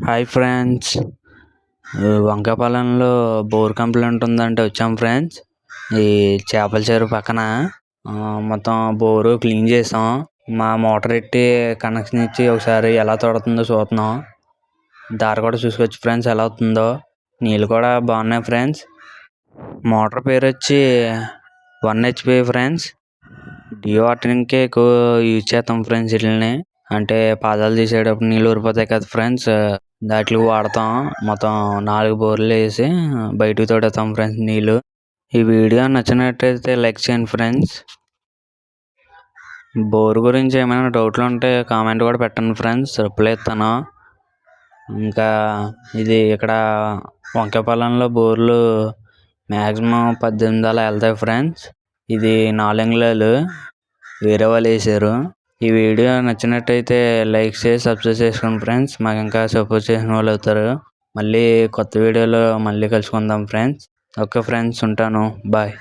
Hi friends, వంకాయపాలెంలో bore complaint ఉందంటే వచ్చాం friends. ఈ చేపల చెరువు పక్కన మొత్తం బోరు క్లీన్ చేసాం. మా మోటార్ ఎట్టి కనెక్షన్ ఇచ్చి ఒకసారి ఎలా తోడుతుందో చూస్తున్నాం. దారి కూడా చూసుకోవచ్చు ఫ్రెండ్స్ ఎలా అవుతుందో. నీళ్ళు కూడా బాగున్నాయి ఫ్రెండ్స్. మోటార్ పేరు వచ్చి 1 HP ఫ్రెండ్స్. డియో వాటరింగ్కే ఎక్కువ యూజ్ చేస్తాం ఫ్రెండ్స్. వీటిని అంటే పాదాలు తీసేటప్పుడు నీళ్ళు ఊరిపోతాయి కదా ఫ్రెండ్స్, దాంట్లో వాడతాం. మొత్తం 4 బోర్లు వేసి బయటకు తోడేస్తాం ఫ్రెండ్స్ నీళ్ళు. ఈ వీడియో నచ్చినట్టయితే లైక్ చేయండి ఫ్రెండ్స్. బోర్ గురించి ఏమైనా డౌట్లు ఉంటే కామెంట్ కూడా పెట్టండి ఫ్రెండ్స్, రిప్లై ఇస్తాను. ఇంకా ఇది ఇక్కడ వంకాయపాలెంలో బోర్లు మ్యాక్సిమం 18 అలా వెళ్తాయి ఫ్రెండ్స్. ఇది 4 అంగుళాలు వేరే వాళ్ళు వేసారు. ఈ వీడియో నచ్చినట్టయితే లైక్ చేసి సబ్స్క్రైబ్ చేసుకోండి ఫ్రెండ్స్. మాకు ఇంకా సపోర్ట్ చేసిన వాళ్ళు అవుతారు. మళ్ళీ కొత్త వీడియోలో మళ్ళీ కలుసుకుందాం ఫ్రెండ్స్. ఓకే ఫ్రెండ్స్, ఉంటాను. బాయ్.